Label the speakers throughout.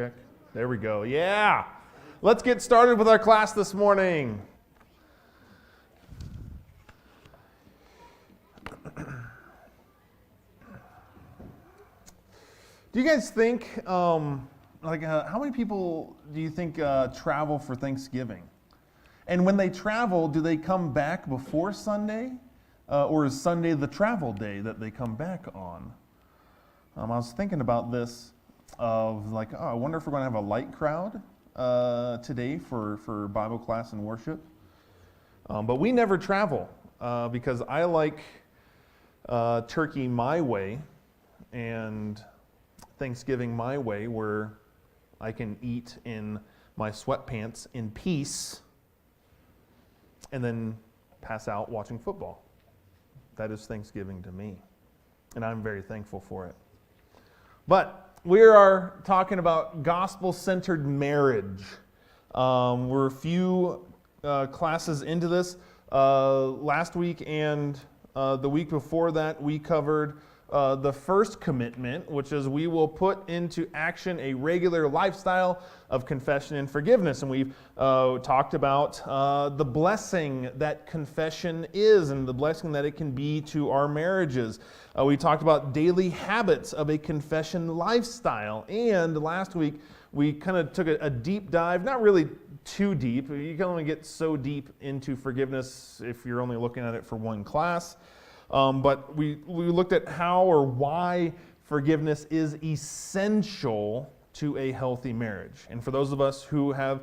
Speaker 1: Check. There we go. Yeah. Let's get started with our class this morning. Do you guys think, how many people do you think travel for Thanksgiving? And when they travel, do they come back before Sunday? Or is Sunday the travel day that they come back on? I was thinking about this of I wonder if we're going to have a light crowd today for Bible class and worship. But we never travel because I like turkey my way and Thanksgiving my way, where I can eat in my sweatpants in peace and then pass out watching football. That is Thanksgiving to me, and I'm very thankful for it. But we are talking about gospel-centered marriage. We're a few classes into this. Last week and the week before that, we covered the first commitment, which is we will put into action a regular lifestyle of confession and forgiveness. And we've talked about the blessing that confession is and the blessing that it can be to our marriages. We talked about daily habits of a confession lifestyle. And last week, we kind of took a deep dive, not really too deep. You can only get so deep into forgiveness if you're only looking at it for one class. But we looked at how or why forgiveness is essential to a healthy marriage. And for those of us who have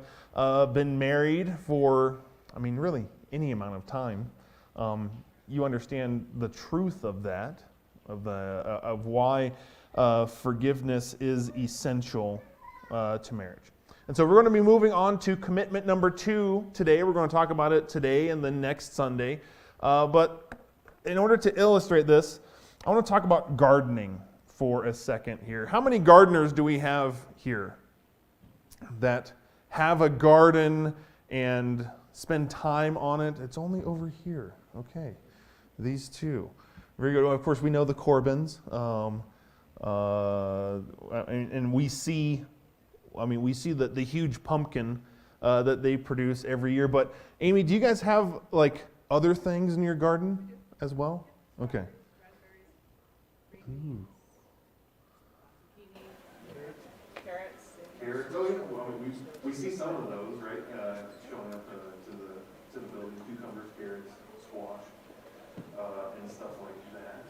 Speaker 1: been married for, really any amount of time, you understand the truth of that, of why forgiveness is essential to marriage. And so we're going to be moving on to commitment number 2 today. We're going to talk about it today and then next Sunday. But in order to illustrate this, I want to talk about gardening for a second here. How many gardeners do we have here that have a garden and spend time on it? It's only over here. Okay. These two. Very good. Well, of course, we know the Corbins. And we see the huge pumpkin that they produce every year. But Amy, do you guys have other things in your garden as well? Okay. Ooh.
Speaker 2: Carrots.
Speaker 1: Oh yeah. Well, we see some of those, right? Showing up to the building. Cucumbers, carrots, squash, and stuff like that.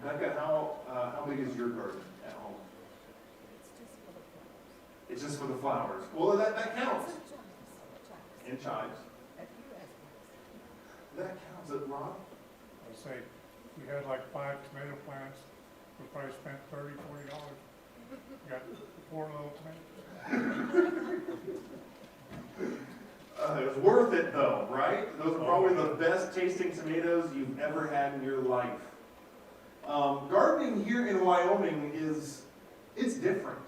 Speaker 1: Becca, how big is your garden at home? It's just for the flowers. Well, that counts. And chives. That counts at Rob?
Speaker 3: I say, we had 5 tomato plants, we probably spent $30, $40. Got 4 little tomatoes.
Speaker 1: It was worth it though, right? Those are probably the best tasting tomatoes you've ever had in your life. Gardening here in Wyoming it's different.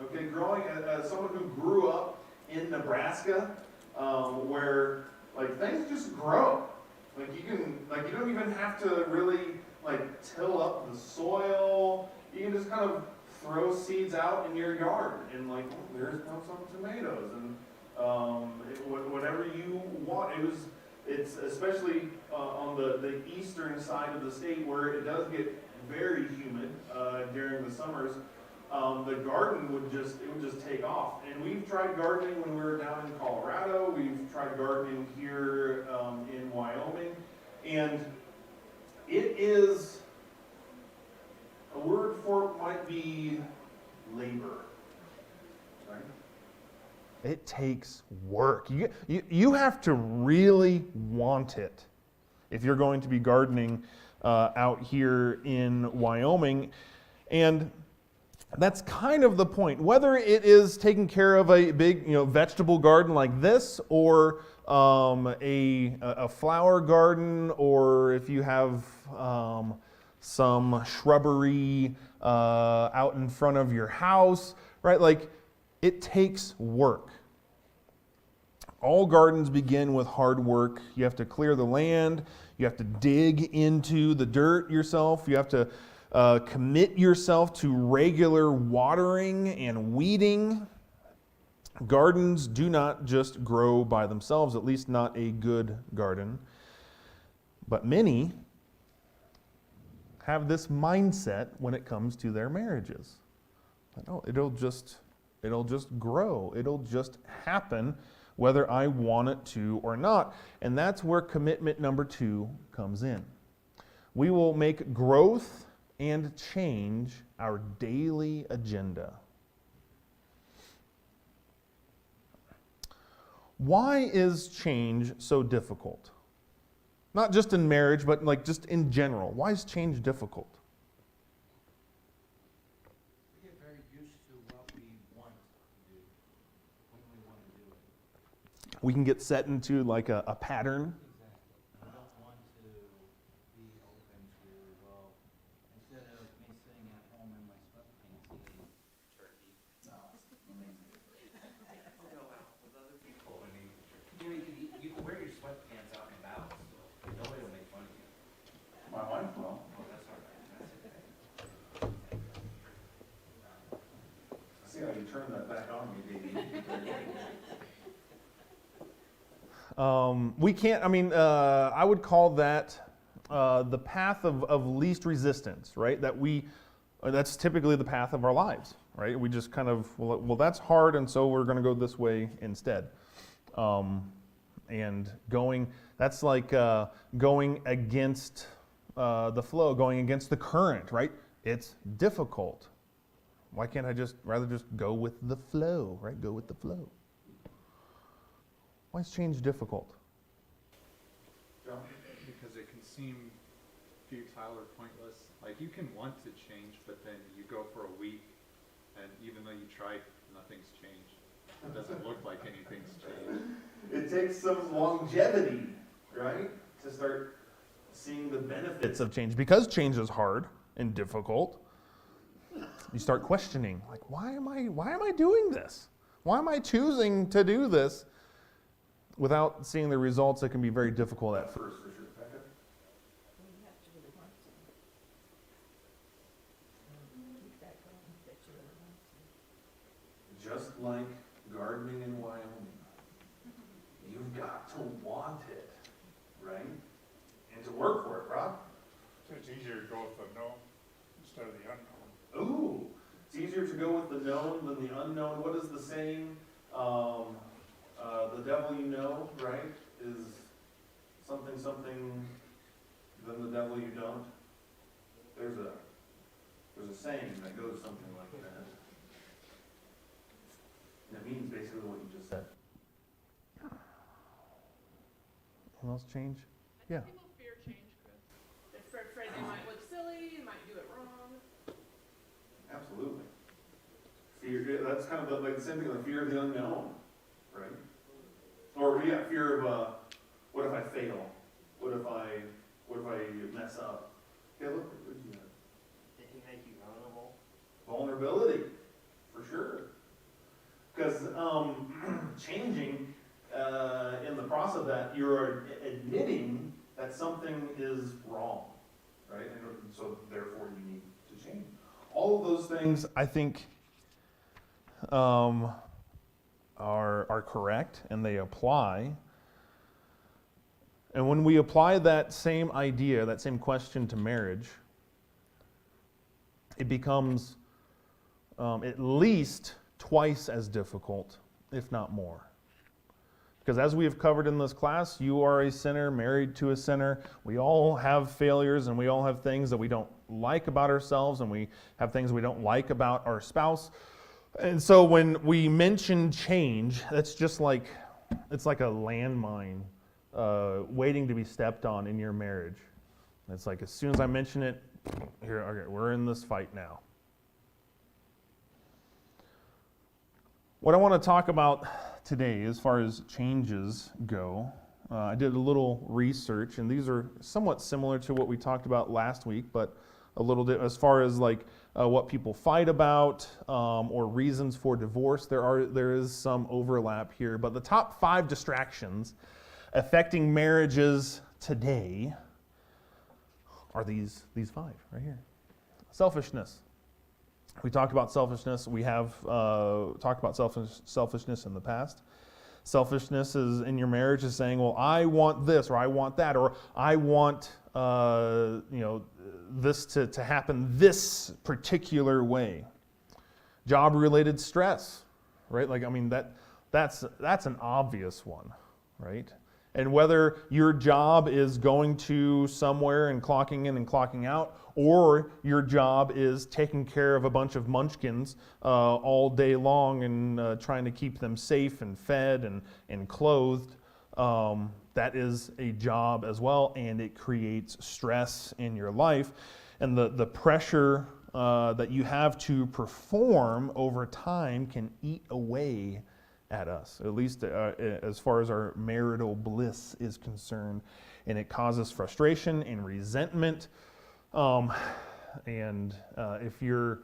Speaker 1: Okay, growing as someone who grew up in Nebraska, where things just grow. You don't even have to really till up the soil. You can just kind of throw seeds out in your yard and there's some tomatoes and whatever you want. It's especially on the eastern side of the state where it does get very humid during the summers. The garden would just take off. And we've tried gardening when we were down in Colorado. We've tried gardening here in Wyoming. And it is, a word for it might be labor. Right? It takes work. You have to really want it if you're going to be gardening out here in Wyoming. And that's kind of the point. Whether it is taking care of a big, vegetable garden like this, or a flower garden, or if you have some shrubbery out in front of your house, right? It takes work. All gardens begin with hard work. You have to clear the land. You have to dig into the dirt yourself. You have to Commit yourself to regular watering and weeding. Gardens do not just grow by themselves, at least not a good garden. But many have this mindset when it comes to their marriages. Oh, it'll just grow. It'll just happen whether I want it to or not. And that's where commitment number 2 comes in. We will make growth and change our daily agenda. Why is change so difficult? Not just in marriage, but like just in general. Why is change difficult?
Speaker 4: We get very used to what we want to do, when we want to do it.
Speaker 1: We can get set into like a pattern.
Speaker 4: Exactly. I don't want to be open to, well, instead of me sitting at home in my sweatpants eating turkey. No, I'll go out with other people and eat turkey. You can wear your sweatpants out and about still. Nobody will make fun of you.
Speaker 1: My wife will.
Speaker 4: Oh, that's all right. That's okay.
Speaker 1: See how you turn that back on me, we can't, I would call that the path of least resistance, right? That's typically the path of our lives, right? We just kind of, well, that's hard, and so we're going to go this way instead. And that's like going against the flow, going against the current, right? It's difficult. Why can't I rather just go with the flow, right? Go with the flow. Why is change difficult?
Speaker 5: Because it can seem futile or pointless. Like you can want to change, but then you go for a week, and even though you tried, nothing's changed. It doesn't look like anything's changed.
Speaker 1: It takes some longevity, right, to start seeing the benefits of change. Because change is hard and difficult, you start questioning, like, why am I doing this? Why am I choosing to do this? Without seeing the results, it can be very difficult at first. For sure. Becca?
Speaker 2: You have to really want to. Keep that going, that you really want to.
Speaker 1: Just like gardening in Wyoming, you've got to want it, right? And to work for it, Rob.
Speaker 3: So it's easier to go with the known instead of the unknown.
Speaker 1: Ooh, it's easier to go with the known than the unknown. What is the saying? The devil you know, right, is something than the devil you don't. There's a saying that goes something like that. And it means basically what you just said. Anything else change? Yeah.
Speaker 2: People fear change, Chris. They're afraid they might look silly, might do it wrong.
Speaker 1: Absolutely. Fear, that's kind of like the same thing, the fear of the unknown, right? Or yeah, fear of what if I fail? What if I mess up? Okay, look, what did you have?
Speaker 4: It can make you vulnerable.
Speaker 1: Vulnerability, for sure. Because changing in the process of that, you're admitting that something is wrong, right? And so therefore you need to change. All of those things, I think, are correct and they apply. And when we apply that same idea, that same question to marriage, it becomes at least twice as difficult, if not more. Because as we have covered in this class, you are a sinner, married to a sinner. We all have failures and we all have things that we don't like about ourselves, and we have things we don't like about our spouse. And so when we mention change, that's just like, it's like a landmine waiting to be stepped on in your marriage. It's like as soon as I mention it, here, okay, we're in this fight now. What I want to talk about today, as far as changes go, I did a little research, and these are somewhat similar to what we talked about last week, but a little bit as far as like what people fight about or reasons for divorce. There is some overlap here, but the top 5 distractions affecting marriages today are these 5 right here. selfishness. We talked about selfishness. We have talked about selfishness in the past. Selfishness is in your marriage is saying, well, I want this, or I want that, or I want this to happen this particular way. Job-related stress, right? Like, I mean, that's an obvious one, right? And whether your job is going to somewhere and clocking in and clocking out, or your job is taking care of a bunch of munchkins all day long and trying to keep them safe and fed and clothed, that is a job as well, and it creates stress in your life. And the pressure that you have to perform over time can eat away at us, at least as far as our marital bliss is concerned. And it causes frustration and resentment. If your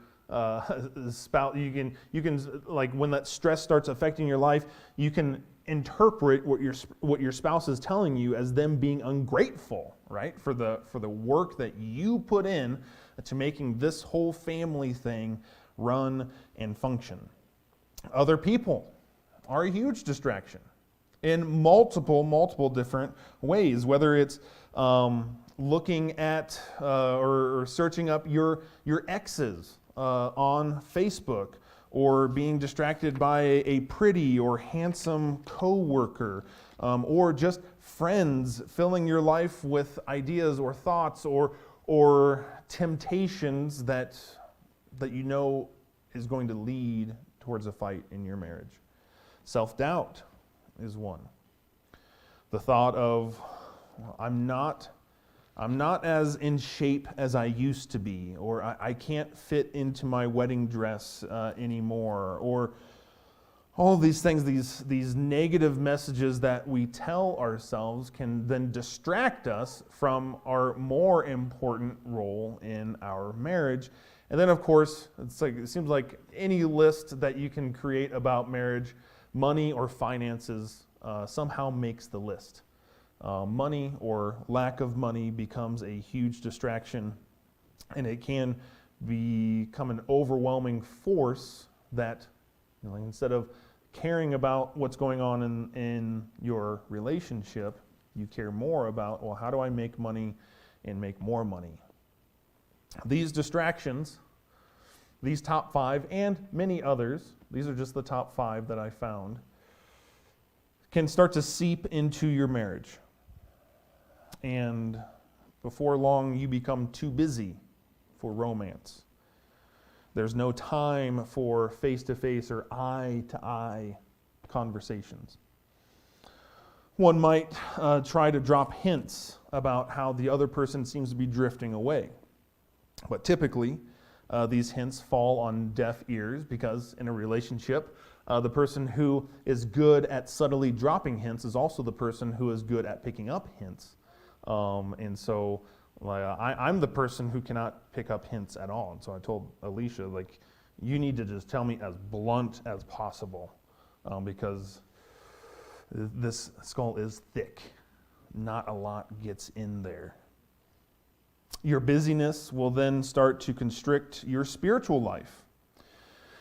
Speaker 1: spouse, you can like when that stress starts affecting your life, you can interpret what your spouse is telling you as them being ungrateful, right? For the work that you put in to making this whole family thing run and function. Other people are a huge distraction in multiple different ways, whether it's looking at or searching up your exes on Facebook, or being distracted by a pretty or handsome coworker, or just friends filling your life with ideas or thoughts or temptations that you know is going to lead towards a fight in your marriage. Self-doubt is one. The thought of, I'm not as in shape as I used to be, or I can't fit into my wedding dress anymore, or all of these things, these negative messages that we tell ourselves can then distract us from our more important role in our marriage. And then, of course, it seems like any list that you can create about marriage, money or finances somehow makes the list. Money or lack of money becomes a huge distraction, and it can become an overwhelming force that, instead of caring about what's going on in your relationship, you care more about, well, how do I make money and make more money? These distractions, these top 5 and many others, these are just the top 5 that I found, can start to seep into your marriage. And before long, you become too busy for romance. There's no time for face-to-face or eye-to-eye conversations. One might try to drop hints about how the other person seems to be drifting away. But typically, these hints fall on deaf ears because in a relationship, the person who is good at subtly dropping hints is also the person who is good at picking up hints. And so I'm the person who cannot pick up hints at all. And so I told Alicia, you need to just tell me as blunt as possible because this skull is thick. Not a lot gets in there. Your busyness will then start to constrict your spiritual life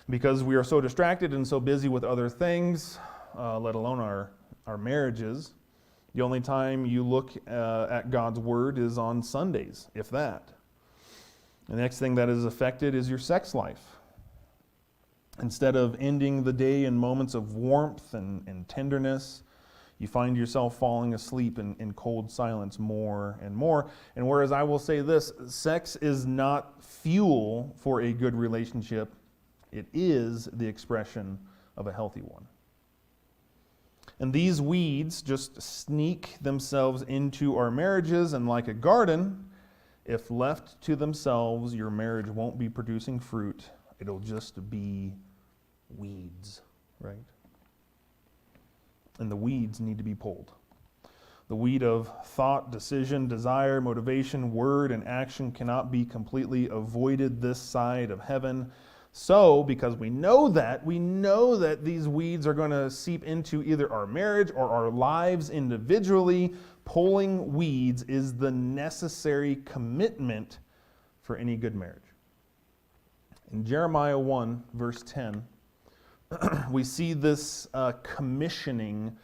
Speaker 1: because we are so distracted and so busy with other things, let alone our marriages. The only time you look at God's Word is on Sundays, if that. The next thing that is affected is your sex life. Instead of ending the day in moments of warmth and tenderness, you find yourself falling asleep in cold silence more and more. And whereas I will say this, sex is not fuel for a good relationship, it is the expression of a healthy one. And these weeds just sneak themselves into our marriages, and like a garden, if left to themselves, your marriage won't be producing fruit. It'll just be weeds, right? And the weeds need to be pulled. The weed of thought, decision, desire, motivation, word, and action cannot be completely avoided this side of heaven. So, because we know that these weeds are going to seep into either our marriage or our lives individually, pulling weeds is the necessary commitment for any good marriage. In Jeremiah 1, verse 10, we see this commissioning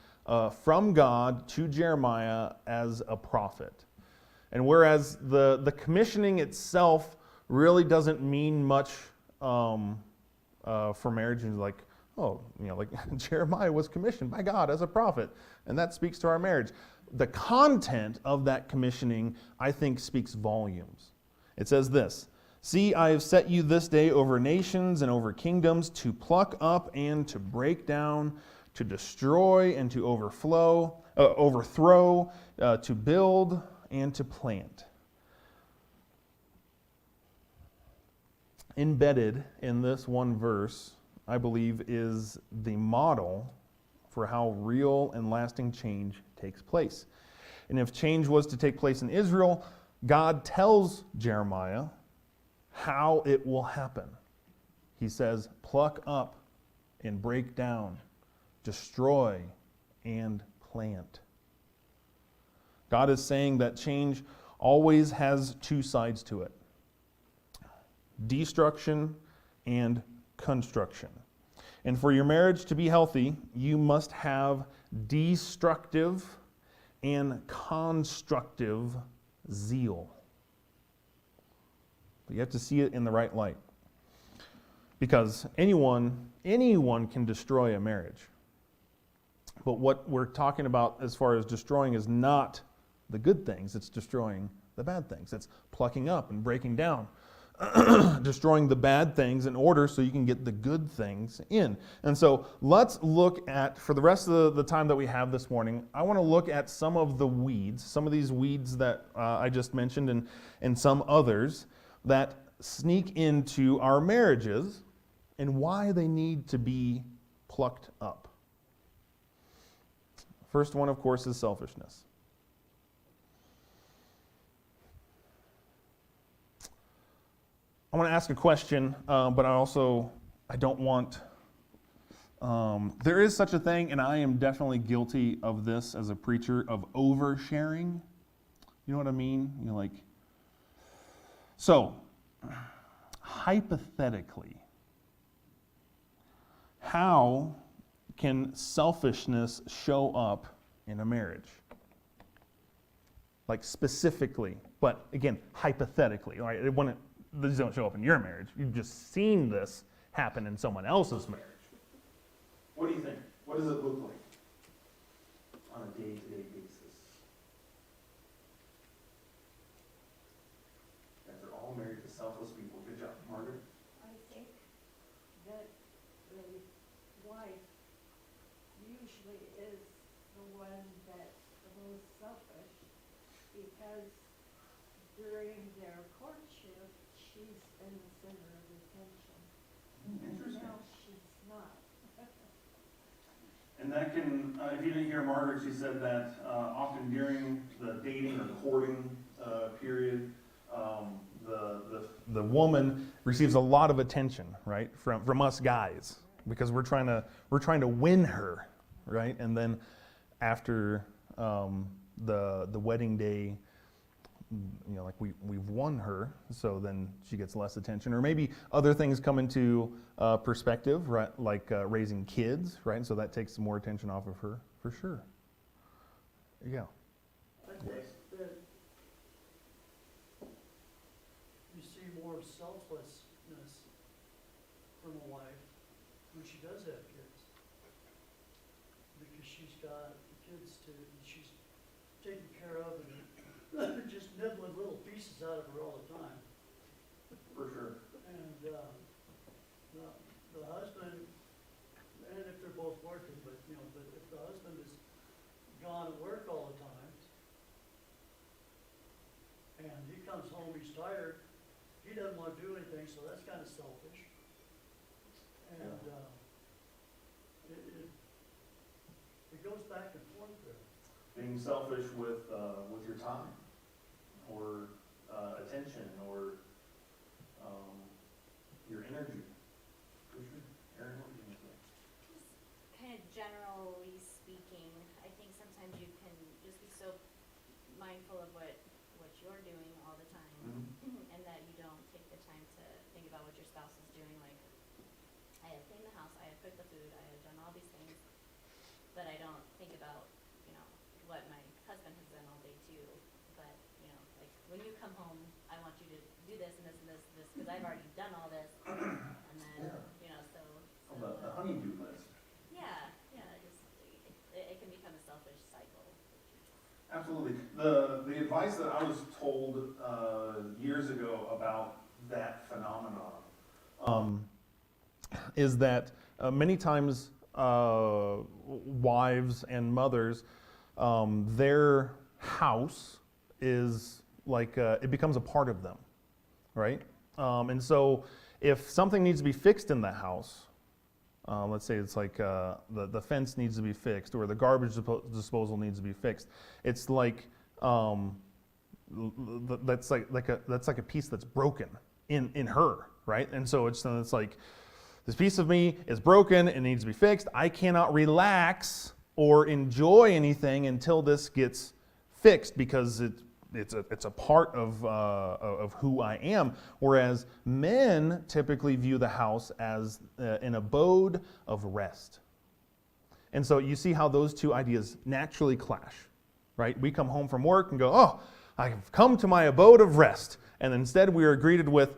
Speaker 1: from God to Jeremiah as a prophet. And whereas the commissioning itself really doesn't mean much for marriage, and like, oh, like Jeremiah was commissioned by God as a prophet, and that speaks to our marriage. The content of that commissioning, I think, speaks volumes. It says this: "See, I have set you this day over nations and over kingdoms to pluck up and to break down, to destroy and to overthrow, to build and to plant." Embedded in this one verse, I believe, is the model for how real and lasting change takes place. And if change was to take place in Israel, God tells Jeremiah how it will happen. He says, pluck up and break down, destroy and plant. God is saying that change always has two sides to it: destruction and construction. And for your marriage to be healthy, you must have destructive and constructive zeal. But you have to see it in the right light. Because anyone can destroy a marriage. But what we're talking about as far as destroying is not the good things, it's destroying the bad things. It's plucking up and breaking down. Destroying the bad things in order so you can get the good things in. And so let's look at, for the rest of the time that we have this morning, I want to look at some of the weeds, some of these weeds that I just mentioned, and some others that sneak into our marriages and why they need to be plucked up. First one, of course, is selfishness. I want to ask a question, but I don't want, there is such a thing, and I am definitely guilty of this as a preacher, of oversharing. You know what I mean? So, hypothetically, how can selfishness show up in a marriage? Like specifically, but again, hypothetically, right? These don't show up in your marriage. You've just seen this happen in someone else's marriage. What do you think? What does it look like on a day-to-day basis? You guys are all married to selfless people. Good job, Margaret.
Speaker 6: I think that the wife usually is the one that's the most selfish, because during their courtship, she's been the center of attention.
Speaker 1: Interesting.
Speaker 6: Now she's not.
Speaker 1: And that can, if you didn't hear Margaret, she said that often during the dating or courting period, the woman receives a lot of attention, right, from us guys, because we're trying to win her, right? And then after the wedding day, like we've won her, so then she gets less attention, or maybe other things come into perspective, right? Like raising kids, right? And so that takes some more attention off of her, for sure. Yeah.
Speaker 7: I think that you see more selflessness from a wife when she does have kids, because she's got the kids she's taking care of, and just nibbling little pieces out of her all the time.
Speaker 1: For sure.
Speaker 7: And the husband, and if they're both working, but if the husband is gone at work all the time, and he comes home, he's tired, he doesn't want to do anything, so that's kind of selfish. And it goes back and forth there.
Speaker 1: Being selfish with your time, or attention, or your energy. For sure. Aaron, what do you think?
Speaker 8: Just kind of generally speaking, I think sometimes you can just be so mindful of what you're doing all the time,
Speaker 1: Mm-hmm.
Speaker 8: and that you don't take the time to think about what your spouse is doing I have cleaned the house, I have cooked the food, I have done all these things, but I don't think about, what my husband has done all day too. But, like, when you come home, I want you to do this and this and this and this, because I've already done all this, and then, so.
Speaker 1: The honeydew list.
Speaker 8: Yeah, it can become a selfish cycle.
Speaker 1: Absolutely. The advice that I was told years ago about that phenomenon is that many times wives and mothers, their house is like it becomes a part of them, right? And so if something needs to be fixed in that house, let's say it's like the fence needs to be fixed or the garbage disposal needs to be fixed. It's like that's like a piece that's broken in her, right? And so it's like this piece of me is broken and needs to be fixed. I cannot relax or enjoy anything until this gets fixed because it's a part of who I am. Whereas men typically view the house as an abode of rest. And so you see how those two ideas naturally clash, right? We come home from work and go, oh, I've come to my abode of rest. And instead we are greeted with,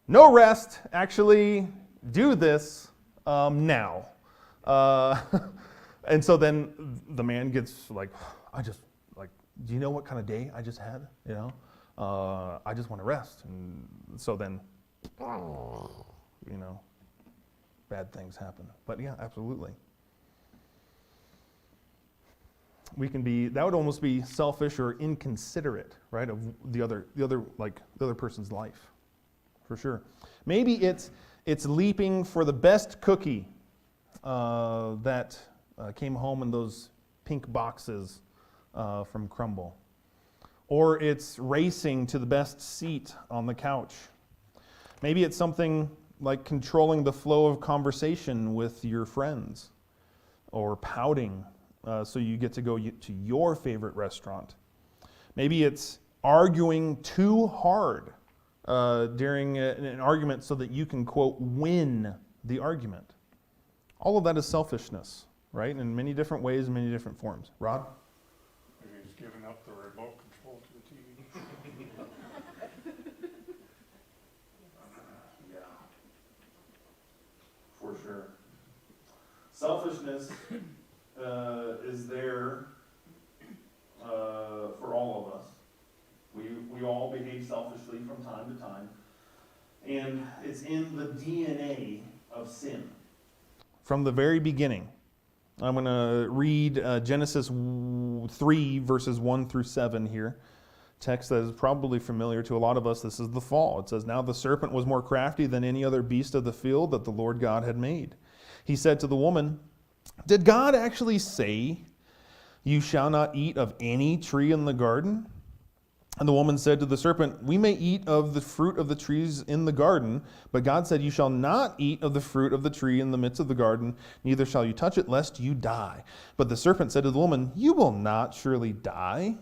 Speaker 1: no rest, actually do this now. And so then the man gets like, do you know what kind of day I just had? I just want to rest. And so then, bad things happen. But yeah, absolutely. We can be, that would almost be selfish or inconsiderate, right, of the other person's life, for sure. Maybe it's leaping for the best cookie that came home in those pink boxes from Crumble. Or it's racing to the best seat on the couch. Maybe it's something like controlling the flow of conversation with your friends. Or pouting so you get to go to your favorite restaurant. Maybe it's arguing too hard during an argument so that you can, quote, win the argument. All of that is selfishness, right? In many different ways, many different forms. Rod?
Speaker 3: Maybe he's giving up the remote control to the TV.
Speaker 1: Yeah, for sure. Selfishness is there for all of us. We all behave selfishly from time to time, and it's in the DNA of sin. From the very beginning, I'm going to read Genesis 3, verses 1 through 7 here. Text that is probably familiar to a lot of us. This is the fall. It says, "Now the serpent was more crafty than any other beast of the field that the Lord God had made. He said to the woman, 'Did God actually say, you shall not eat of any tree in the garden?' And the woman said to the serpent, 'We may eat of the fruit of the trees in the garden, but God said, you shall not eat of the fruit of the tree in the midst of the garden, neither shall you touch it, lest you die.' But the serpent said to the woman, 'You will not surely die.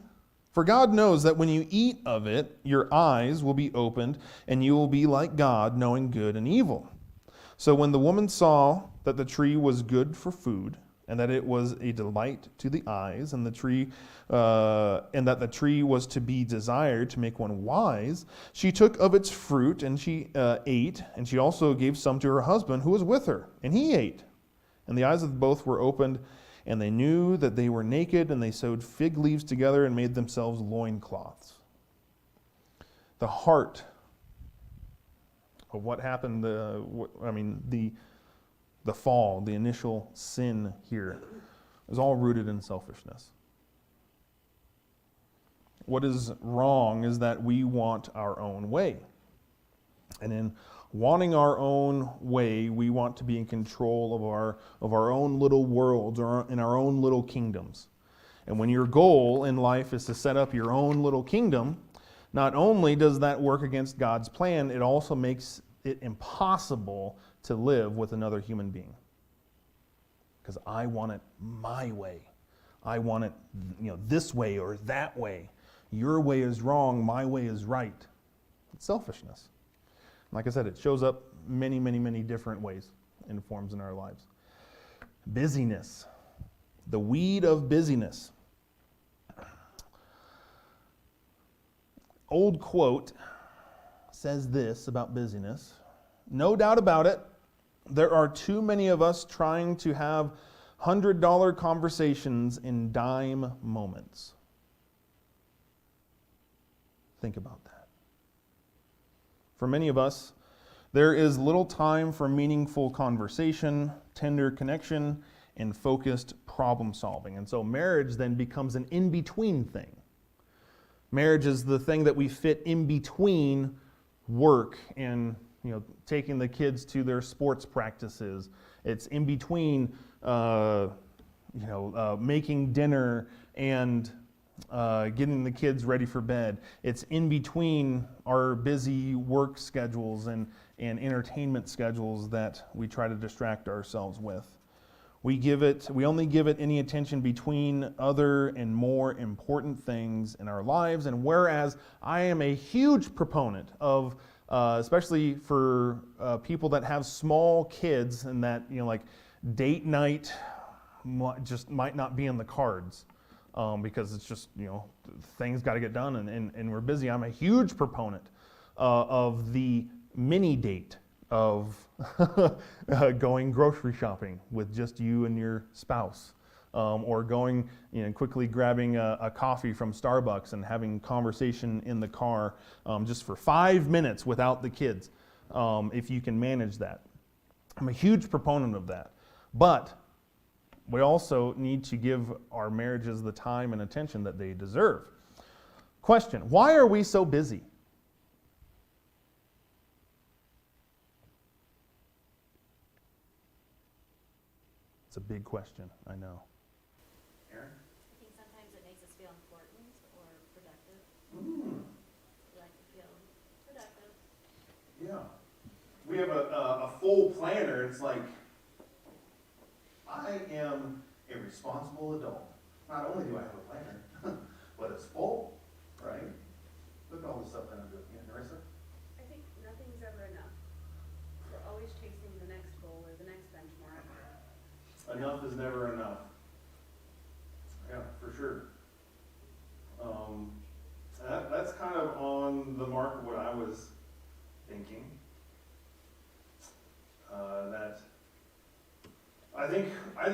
Speaker 1: For God knows that when you eat of it, your eyes will be opened, and you will be like God, knowing good and evil.' So when the woman saw that the tree was good for food, and that it was a delight to the eyes, and that the tree was to be desired to make one wise, she took of its fruit, and she ate, and she also gave some to her husband who was with her, and he ate. And the eyes of both were opened, and they knew that they were naked, and they sewed fig leaves together and made themselves loincloths." The heart of what happened, the fall, the initial sin here, is all rooted in selfishness. What is wrong is that we want our own way. And in wanting our own way, we want to be in control of our own little worlds or in our own little kingdoms. And when your goal in life is to set up your own little kingdom, not only does that work against God's plan, it also makes it impossible to live with another human being. Because I want it my way. I want it, this way or that way. Your way is wrong, my way is right. It's selfishness. Like I said, it shows up many, many, many different ways. in forms in our lives. Busyness, the weed of busyness. Old quote says this about busyness: no doubt about it, there are too many of us trying to have $100 conversations in dime moments. Think about that. For many of us, there is little time for meaningful conversation, tender connection, and focused problem solving. And so marriage then becomes an in-between thing. Marriage is the thing that we fit in between work and taking the kids to their sports practices. It's in between making dinner and getting the kids ready for bed. It's in between our busy work schedules and entertainment schedules that we try to distract ourselves with. We only give it any attention between other and more important things in our lives. And whereas I am a huge proponent of, especially for people that have small kids, and that like date night just might not be in the cards because it's just things got to get done and we're busy. I'm a huge proponent of the mini date of going grocery shopping with just you and your spouse, or going, quickly grabbing a coffee from Starbucks and having conversation in the car, just for 5 minutes without the kids, if you can manage that. I'm a huge proponent of that. But we also need to give our marriages the time and attention that they deserve. Question: why are we so busy? It's a big question, I know. Aaron?
Speaker 8: I think sometimes it makes us feel important or productive. We like to feel productive.
Speaker 1: Yeah. We have a full planner. It's like, I am a responsible adult. Not only do I have a planner, but it's full, right? Look at all the stuff that I'm doing. Yeah, Narissa?
Speaker 2: I think nothing's ever enough. We're always chasing the next goal or the next benchmark.
Speaker 1: Enough is never enough. Yeah, for sure. That's kind of on the mark of what I was thinking. That I think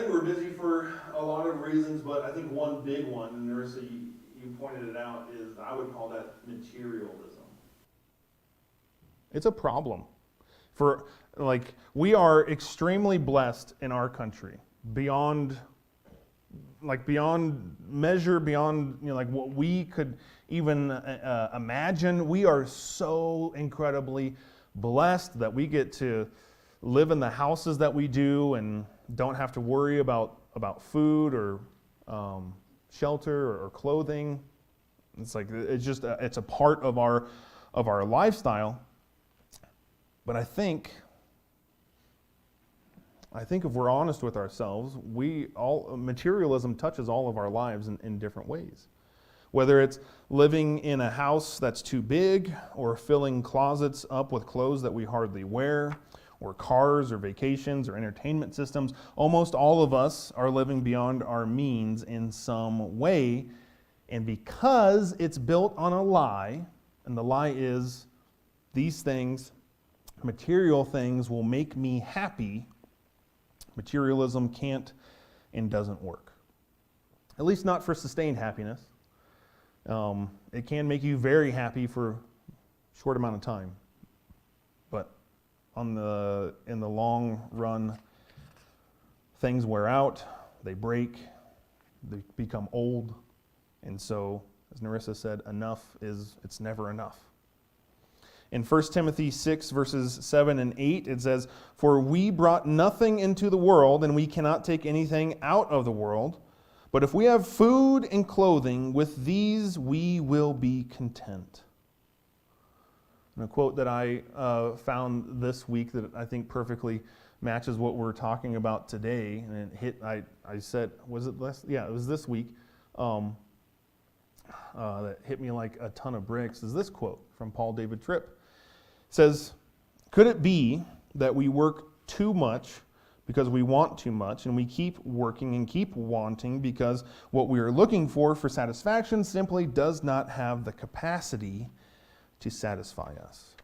Speaker 1: we're busy for a lot of reasons, but I think one big one, and Narissa, you pointed it out, is I would call that materialism. It's a problem. We are extremely blessed in our country, beyond measure, beyond what we could even imagine. We are so incredibly blessed that we get to live in the houses that we do and don't have to worry about food or shelter or clothing. It's it's a part of our lifestyle. But I think if we're honest with ourselves, materialism touches all of our lives in different ways. Whether it's living in a house that's too big, or filling closets up with clothes that we hardly wear, or cars or vacations or entertainment systems, almost all of us are living beyond our means in some way. And because it's built on a lie, and the lie is these things, material things, will make me happy, materialism can't and doesn't work. At least not for sustained happiness. It can make you very happy for a short amount of time. But in the long run, things wear out, they break, they become old. And so, as Narissa said, it's never enough. In 1 Timothy 6, verses 7 and 8, it says, "For we brought nothing into the world, and we cannot take anything out of the world. But if we have food and clothing, with these we will be content." And a quote that I found this week that I think perfectly matches what we're talking about today, and I said, was it last? Yeah, it was this week. That hit me like a ton of bricks, is this quote from Paul David Tripp. It says, "Could it be that we work too much because we want too much, and we keep working and keep wanting because what we are looking for satisfaction simply does not have the capacity to satisfy us.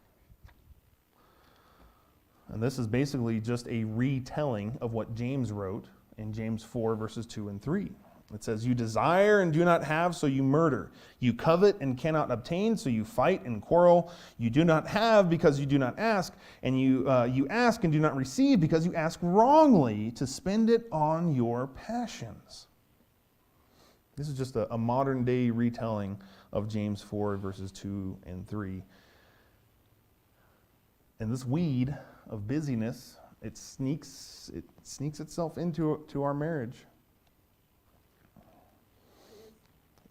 Speaker 1: And this is basically just a retelling of what James wrote in James 4, verses 2 and 3. It says, "You desire and do not have, so you murder. You covet and cannot obtain, so you fight and quarrel. You do not have because you do not ask, and you ask and do not receive because you ask wrongly to spend it on your passions." This is just a modern day retelling of James 4, verses 2 and 3. And this weed of busyness, it sneaks itself into our marriage.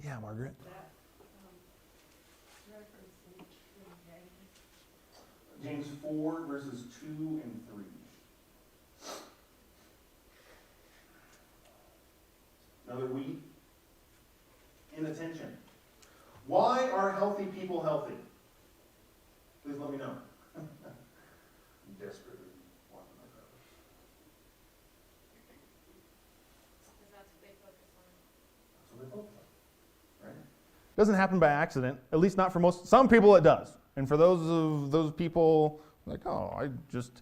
Speaker 1: Yeah, Margaret.
Speaker 6: That, reference in James.
Speaker 1: James 4, verses 2 and 3. Another weed. Inattention. Why are healthy people healthy? Please let me know. I'm desperately wanting to know.
Speaker 2: Because that's what they focus on.
Speaker 1: That's what they focus on, right? Doesn't happen by accident. At least not for most. Some people it does, and for those people, like, oh, I just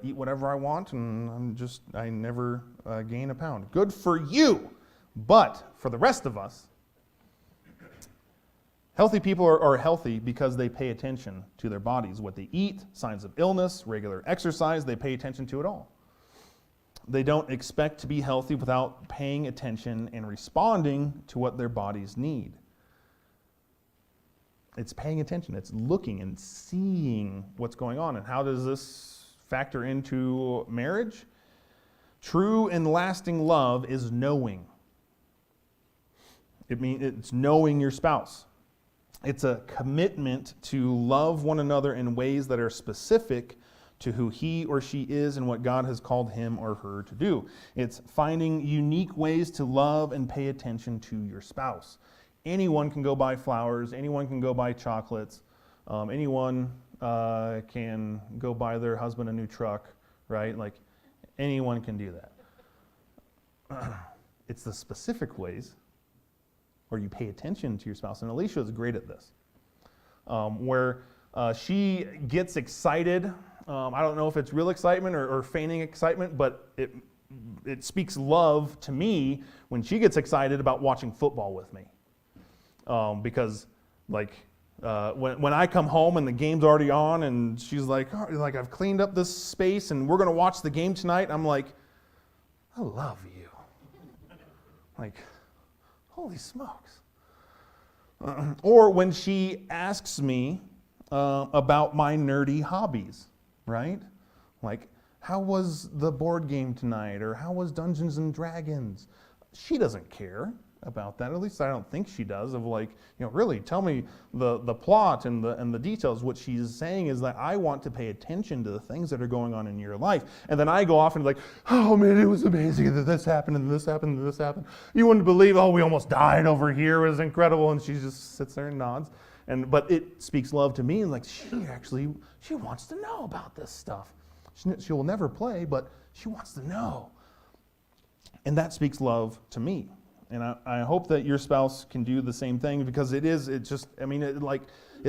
Speaker 1: eat whatever I want, and I never gain a pound. Good for you. But for the rest of us, healthy people are healthy because they pay attention to their bodies, what they eat, signs of illness, regular exercise. They pay attention to it all. They don't expect to be healthy without paying attention and responding to what their bodies need. It's paying attention. It's looking and seeing what's going on. And how does this factor into marriage? True and lasting love is knowing. It's knowing your spouse. It's a commitment to love one another in ways that are specific to who he or she is and what God has called him or her to do. It's finding unique ways to love and pay attention to your spouse. Anyone can go buy flowers. Anyone can go buy chocolates. Anyone can go buy their husband a new truck, right? Like, anyone can do that. It's the specific ways where you pay attention to your spouse. And Alicia is great at this. Where she gets excited. I don't know if it's real excitement or feigning excitement, but it speaks love to me when she gets excited about watching football with me. Because, like, when I come home and the game's already on and she's like, oh, like, I've cleaned up this space and we're going to watch the game tonight, I'm like, I love you. Like, holy smokes. Or when she asks me about my nerdy hobbies, right? Like, how was the board game tonight? Or how was Dungeons and Dragons? She doesn't care about that. At least I don't think she does. Of like, really tell me the plot and the details. What she's saying is that I want to pay attention to the things that are going on in your life. And then I go off and like, oh man, it was amazing that this happened and this happened and this happened. You wouldn't believe, oh, we almost died over here. It was incredible. And she just sits there and nods. But it speaks love to me. And like, she wants to know about this stuff. She will never play, but she wants to know. And that speaks love to me. And I hope that your spouse can do the same thing, because it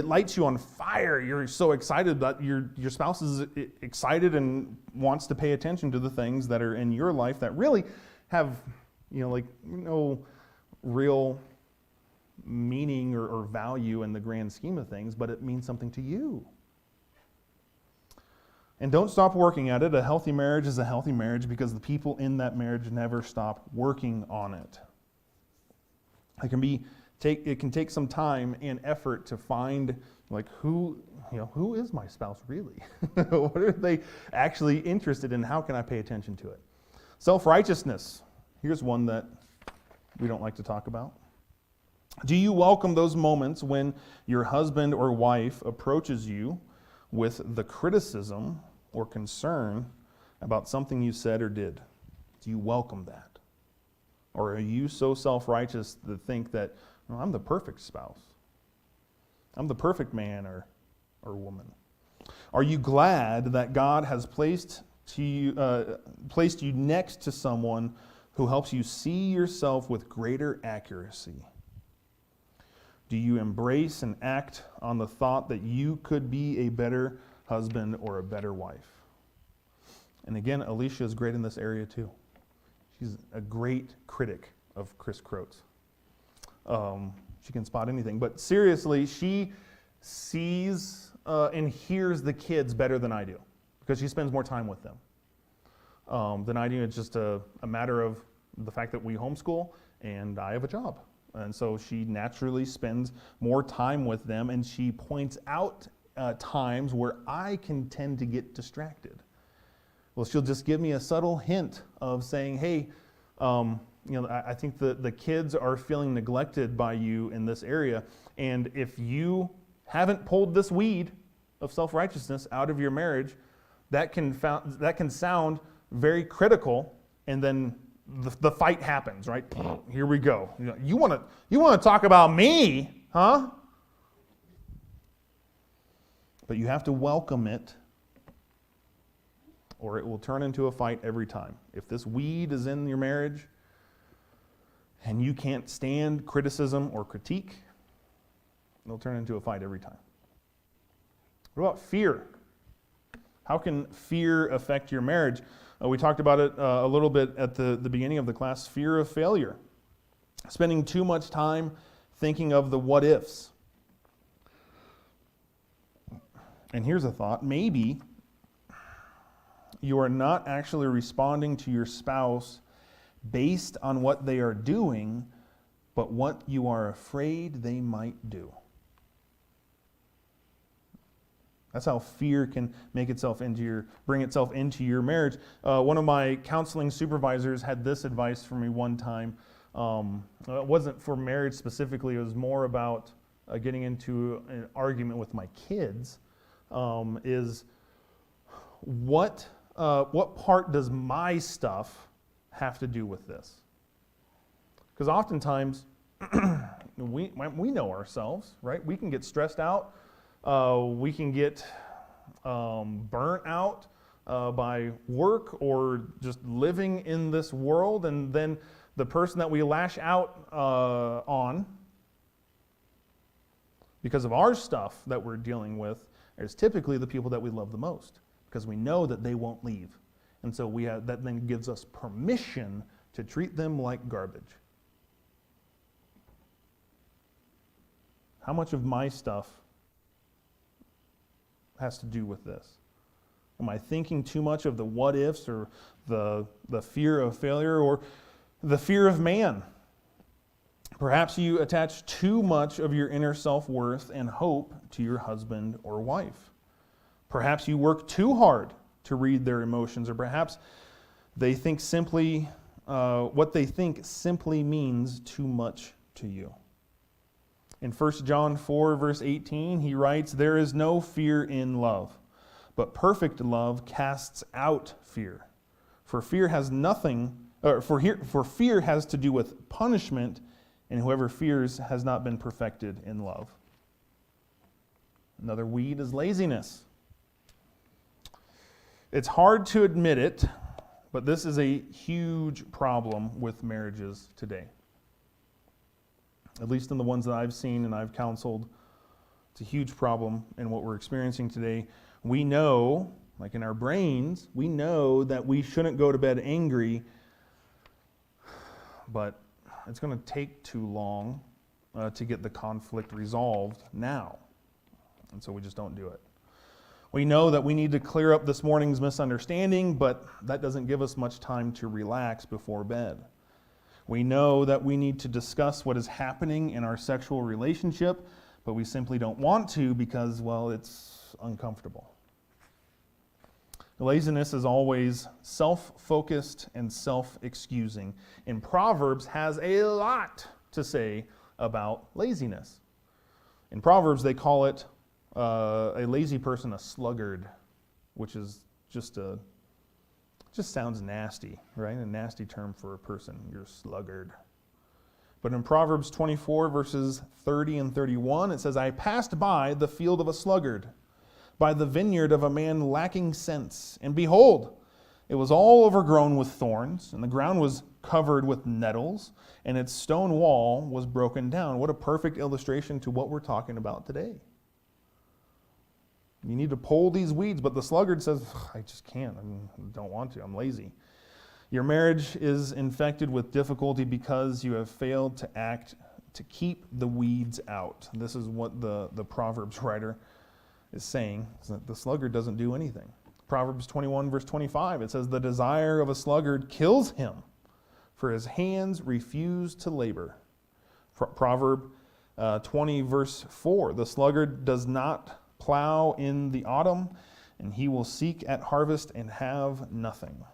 Speaker 1: lights you on fire. You're so excited that your spouse is excited and wants to pay attention to the things that are in your life that really have, no real meaning or value in the grand scheme of things, but it means something to you. And don't stop working at it. A healthy marriage is a healthy marriage because the people in that marriage never stop working on it. It can take some time and effort to find, like, who is my spouse really? What are they actually interested in? How can I pay attention to it? Self-righteousness. Here's one that we don't like to talk about. Do you welcome those moments when your husband or wife approaches you with the criticism or concern about something you said or did? Do you welcome that? Or are you so self-righteous to think that, I'm the perfect spouse? I'm the perfect man or woman? Are you glad that God has placed placed you next to someone who helps you see yourself with greater accuracy? Do you embrace and act on the thought that you could be a better husband or a better wife? And again, Alicia is great in this area too. She's a great critic of Chris Croats. She can spot anything. But seriously, she sees and hears the kids better than I do because she spends more time with them than I do. It's just a matter of the fact that we homeschool and I have a job. And so she naturally spends more time with them, and she points out times where I can tend to get distracted. Well, she'll just give me a subtle hint of saying, hey, I think the kids are feeling neglected by you in this area, and if you haven't pulled this weed of self-righteousness out of your marriage, that can sound very critical, and then the fight happens, right? Here we go. You want to talk about me, huh? But you have to welcome it, or it will turn into a fight every time. If this weed is in your marriage and you can't stand criticism or critique, it'll turn into a fight every time. What about fear? How can fear affect your marriage? We talked about it a little bit at the beginning of the class. Fear of failure. Spending too much time thinking of the what ifs. And here's a thought. Maybe you are not actually responding to your spouse based on what they are doing, but what you are afraid they might do. That's how fear can bring itself into your marriage. One of my counseling supervisors had this advice for me one time. It wasn't for marriage specifically. It was more about getting into an argument with my kids. Is what part does my stuff have to do with this? Because oftentimes we know ourselves, right? We can get stressed out. We can get burnt out by work or just living in this world, and then the person that we lash out on because of our stuff that we're dealing with is typically the people that we love the most, because we know that they won't leave. And so that then gives us permission to treat them like garbage. How much of my stuff has to do with this? Am I thinking too much of the what ifs, or the fear of failure, or the fear of man? Perhaps you attach too much of your inner self-worth and hope to your husband or wife. Perhaps you work too hard to read their emotions, or perhaps they think simply what they think simply means too much to you. In 1 John 4, verse 18, he writes, "There is no fear in love, but perfect love casts out fear. For fear has to do with punishment, and whoever fears has not been perfected in love." Another weed is laziness. It's hard to admit it, but this is a huge problem with marriages today. At least in the ones that I've seen and I've counseled, it's a huge problem in what we're experiencing today. We know, like in our brains, we know that we shouldn't go to bed angry, but it's going to take too long to get the conflict resolved now. And so we just don't do it. We know that we need to clear up this morning's misunderstanding, but that doesn't give us much time to relax before bed. We know that we need to discuss what is happening in our sexual relationship, but we simply don't want to because, well, it's uncomfortable. Laziness is always self-focused and self-excusing. And Proverbs has a lot to say about laziness. In Proverbs, they call it a lazy person a sluggard, which is just sounds nasty, right? A nasty term for a person. You're a sluggard. But in Proverbs 24, verses 30 and 31, it says, "I passed by the field of a sluggard, by the vineyard of a man lacking sense. And behold, It was all overgrown with thorns, and the ground was covered with nettles, and its stone wall was broken down. What a perfect illustration to what we're talking about today. You need to pull these weeds, but the sluggard says, I just can't. I don't want to. I'm lazy. Your marriage is infected with difficulty because you have failed to act to keep the weeds out. This is what the Proverbs writer is saying, is that the sluggard doesn't do anything. Proverbs 21, verse 25, it says, the desire of a sluggard kills him, for his hands refuse to labor. Proverb 20, verse 4, the sluggard does not plow in the autumn, and he will seek at harvest and have nothing.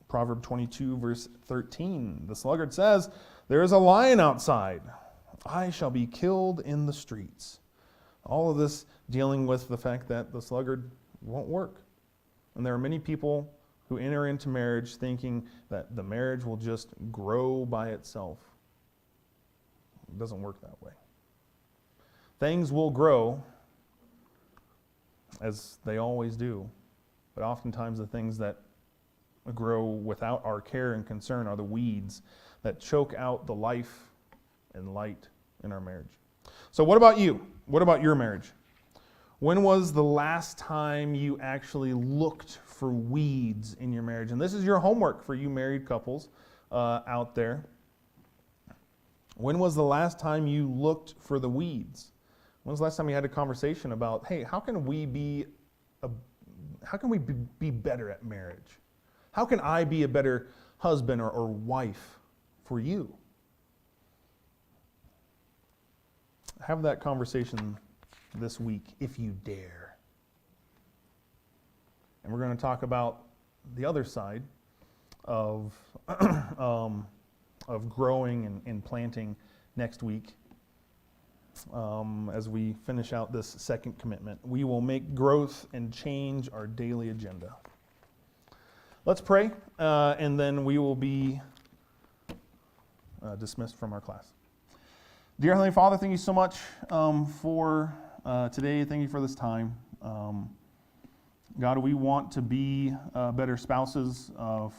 Speaker 1: Proverb 22, verse 13, the sluggard says, there is a lion outside. I shall be killed in the streets. All of this dealing with the fact that the sluggard won't work. And there are many people who enter into marriage thinking that the marriage will just grow by itself. It doesn't work that way. Things will grow, as they always do, but oftentimes the things that grow without our care and concern are the weeds that choke out the life and light in our marriage. So what about you? What about your marriage? When was the last time you actually looked for weeds in your marriage? And this is your homework for you married couples out there. When was the last time you looked for the weeds? When was the last time you had a conversation about, hey, how can we be better at marriage? How can I be a better husband or wife for you? Have that conversation this week, if you dare. And we're going to talk about the other side of growing and planting next week as we finish out this second commitment. We will make growth and change our daily agenda. Let's pray, and then we will be dismissed from our class. Dear Heavenly Father, thank you so much for today. Thank you for this time. God, we want to be better spouses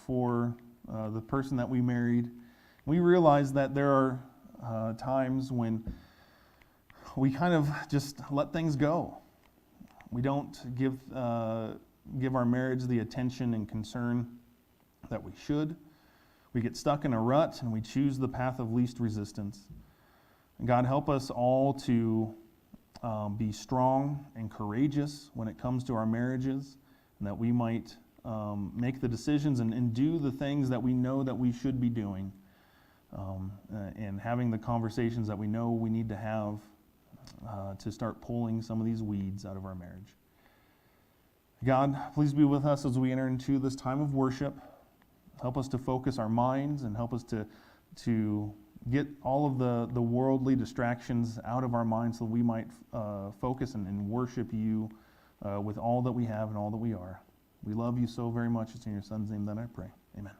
Speaker 1: for the person that we married. We realize that there are times when we kind of just let things go. We don't give our marriage the attention and concern that we should. We get stuck in a rut and we choose the path of least resistance. And God, help us all to be strong and courageous when it comes to our marriages, and that we might make the decisions and do the things that we know that we should be doing, and having the conversations that we know we need to have to start pulling some of these weeds out of our marriage. God, please be with us as we enter into this time of worship. Help us to focus our minds and help us to get all of the worldly distractions out of our minds so we might focus and worship you with all that we have and all that we are. We love you so very much. It's in your Son's name that I pray. Amen.